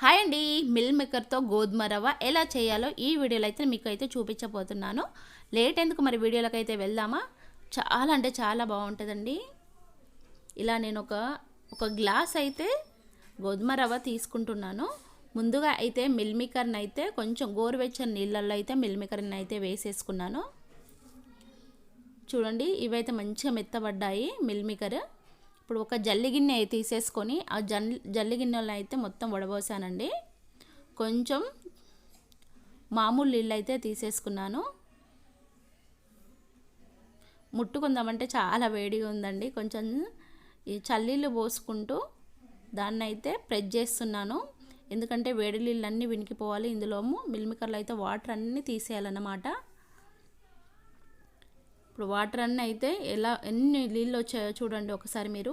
Hi అండి. Mill మేకర్తో గోధుమ రవ్వ ఎలా చేయాలో ఈ వీడియోలో అయితే మీకు అయితే చూపించబోతున్నాను. లేట్ ఎందుకు, మరి వీడియోలోకి అయితే వెళ్దామా. చాలా అంటే చాలా బాగుంటుందండి. ఇలా నేను ఒక గ్లాస్ అయితే గోధుమ రవ్వ తీసుకుంటున్నాను. ముందుగా అయితే మిల్ మేకర్ని అయితే కొంచెం గోరువెచ్చని నీళ్ళల్లో అయితే మిల్ మేకర్ని అయితే వేసేసుకున్నాను. చూడండి, ఇవైతే మంచిగా మెత్తబడ్డాయి మిల్ మేకర్. ఇప్పుడు ఒక జల్లి గిన్నె తీసేసుకొని ఆ జల్లి గిన్నెలో అయితే మొత్తం వడబోసానండి. కొంచెం మామూలు నీళ్ళు అయితే తీసేసుకున్నాను. ముట్టుకుందామంటే చాలా వేడిగా ఉందండి. కొంచెం ఈ చల్లీళ్ళు పోసుకుంటూ దాన్ని అయితే ప్రెస్ చేస్తున్నాను. ఎందుకంటే వేడి నీళ్ళన్నీ వినికిపోవాలి. ఇందులో మిల్ మేకర్లో అయితే వాటర్ అన్నీ తీసేయాలన్నమాట. ఇప్పుడు వాటర్ అన్నీ అయితే ఎన్ని నీళ్ళు వచ్చాయో చూడండి ఒకసారి మీరు.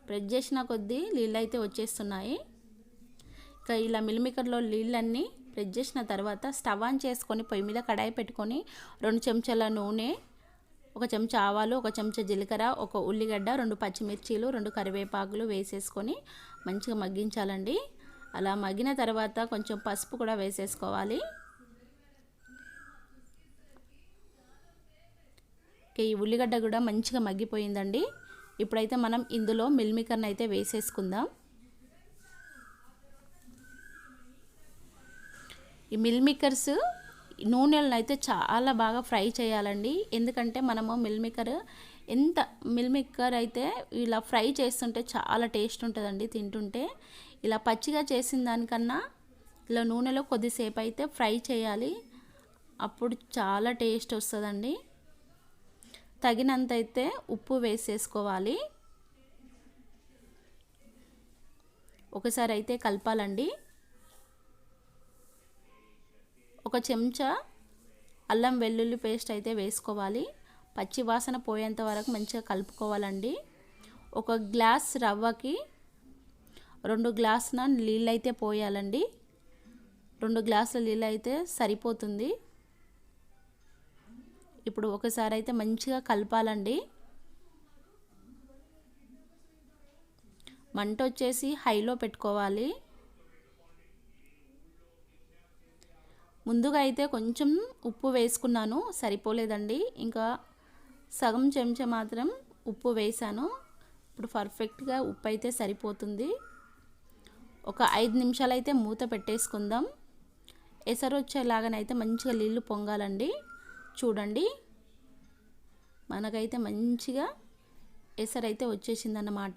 ప్రెస్ చేసిన కొద్దీ నీళ్ళు అయితే వచ్చేస్తున్నాయి. ఇక ఇలా మిల్ మేకర్లో నీళ్ళన్నీ ప్రెస్ చేసిన తర్వాత స్టవ్ ఆన్ చేసుకొని పొయ్యి మీద కడాయి పెట్టుకొని 2 చెంచాల నూనె, 1 చెంచా ఆవాలు, 1 చెంచా జీలకర్ర, 1 ఉల్లిగడ్డ, 2 పచ్చిమిర్చీలు, 2 కరివేపాకులు వేసేసుకొని మంచిగా మగ్గించాలండి. అలా మగ్గిన తర్వాత కొంచెం పసుపు కూడా వేసేసుకోవాలి. ఈ ఉల్లిగడ్డ కూడా మంచిగా మగ్గిపోయిందండి. ఇప్పుడైతే మనం ఇందులో మిల్ మేకర్ని అయితే వేసేసుకుందాం. ఈ మిల్ మేకర్స్ నూనెలను అయితే చాలా బాగా ఫ్రై చేయాలండి. ఎందుకంటే మనము మిల్ మేకర్ అయితే ఇలా ఫ్రై చేస్తుంటే చాలా టేస్ట్ ఉంటుందండి తింటుంటే. ఇలా పచ్చిగా చేసిన దానికన్నా ఇలా నూనెలో కొద్దిసేపు అయితే ఫ్రై చేయాలి. అప్పుడు చాలా టేస్ట్ వస్తుందండి. తగినంత అయితే ఉప్పు వేసేసుకోవాలి. ఒకసారి అయితే కలపాలండి. 1 చెంచా అల్లం వెల్లుల్లి పేస్ట్ అయితే వేసుకోవాలి. పచ్చి వాసన పోయేంత వరకు మంచిగా కలుపుకోవాలండి. 1 గ్లాస్ రవ్వకి 2 గ్లాసుల నీళ్ళు అయితే పోయాలండి. 2 గ్లాసుల నీళ్ళు అయితే సరిపోతుంది. ఇప్పుడు ఒకసారి అయితే మంచిగా కలపాలండి. మంట వచ్చేసి హైలో పెట్టుకోవాలి. ముందుగా అయితే కొంచెం ఉప్పు వేసుకున్నాను, సరిపోలేదండి. ఇంకా సగం చెంచా మాత్రం ఉప్పు వేసాను. ఇప్పుడు పర్ఫెక్ట్గా ఉప్పు అయితే సరిపోతుంది. ఒక 5 నిమిషాలు అయితే మూత పెట్టేసుకుందాం. ఎసరు వచ్చేలాగానైతే మంచిగా నీళ్ళు పొంగాలండి. చూడండి, మనకైతే మంచిగా ఎసరైతే వచ్చేసిందన్నమాట.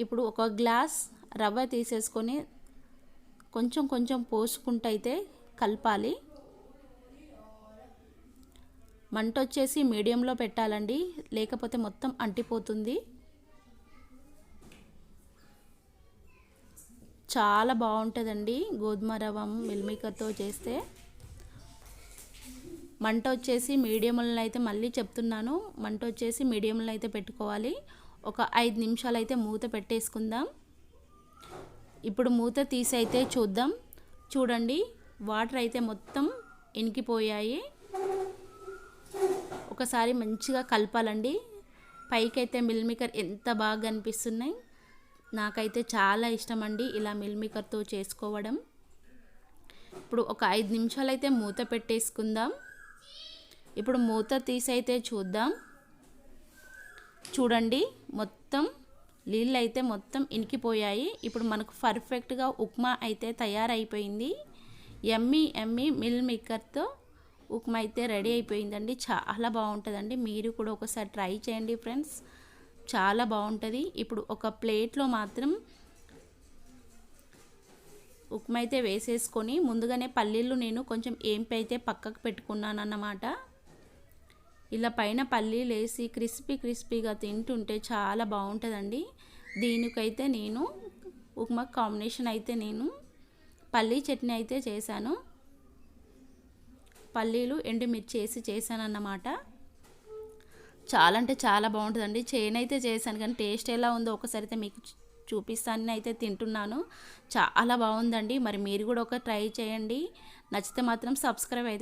ఇప్పుడు 1 గ్లాస్ రవ్వ తీసేసుకొని కొంచెం కొంచెం పోసుకుంటూ అయితే కలపాలి. మంట వచ్చేసి మీడియంలో పెట్టాలండి, లేకపోతే మొత్తం అంటిపోతుంది. చాలా బాగుంటుందండి గోధుమ రవ్వ మిల్ మేకర్తో చేస్తే. మంట వచ్చేసి మీడియంలో అయితే, మళ్ళీ చెప్తున్నాను, మంట వచ్చేసి మీడియంలో అయితే పెట్టుకోవాలి. ఒక 5 నిమిషాలు అయితే మూత పెట్టేసుకుందాం. ఇప్పుడు మూత తీసి అయితే చూద్దాం. చూడండి, వాటర్ అయితే మొత్తం ఇనికిపోయాయి. ఒకసారి మంచిగా కలపాలండి. పైకైతే మిల్ మేకర్ ఎంత బాగా అనిపిస్తున్నాయి. నాకైతే చాలా ఇష్టం అండి ఇలా మిల్ మేకర్తో చేసుకోవడం. ఇప్పుడు ఒక 5 నిమిషాలు అయితే మూత పెట్టేసుకుందాం. ఇప్పుడు మూత తీసి అయితే చూద్దాం. చూడండి, మొత్తం నీళ్ళు అయితే మొత్తం ఇనికిపోయాయి. ఇప్పుడు మనకు పర్ఫెక్ట్గా ఉప్మా అయితే తయారైపోయింది. యమ్మీ యమ్మీ మిల్ మేకర్తో ఉప్మా అయితే రెడీ అయిపోయిందండి. చాలా బాగుంటుందండి. మీరు కూడా ఒకసారి ట్రై చేయండి ఫ్రెండ్స్, చాలా బాగుంటుంది. ఇప్పుడు ఒక ప్లేట్లో మాత్రం ఉప్మా అయితే వేసేసుకొని, ముందుగానే పల్లీలు నేను కొంచెం ఏంపి అయితే పక్కకు పెట్టుకున్నాను అన్నమాట. ఇలా పైన పల్లీలు వేసి క్రిస్పీగా తింటుంటే చాలా బాగుంటుందండి. దీనికైతే నేను ఉప్మా కాంబినేషన్ అయితే నేను పల్లీ చట్నీ అయితే చేశాను. పల్లీలు ఎండుమిర్చి వేసి చేశాను అన్నమాట. చాలా అంటే చాలా బాగుంటుందండి. చేయనైతే చేశాను, కానీ టేస్ట్ ఎలా ఉందో ఒకసారి అయితే మీకు చూపిస్తానని అయితే తింటున్నాను. చాలా బాగుందండి. మరి మీరు కూడా ఒక ట్రై చేయండి. నచ్చితే మాత్రం సబ్స్క్రైబ్ అయితే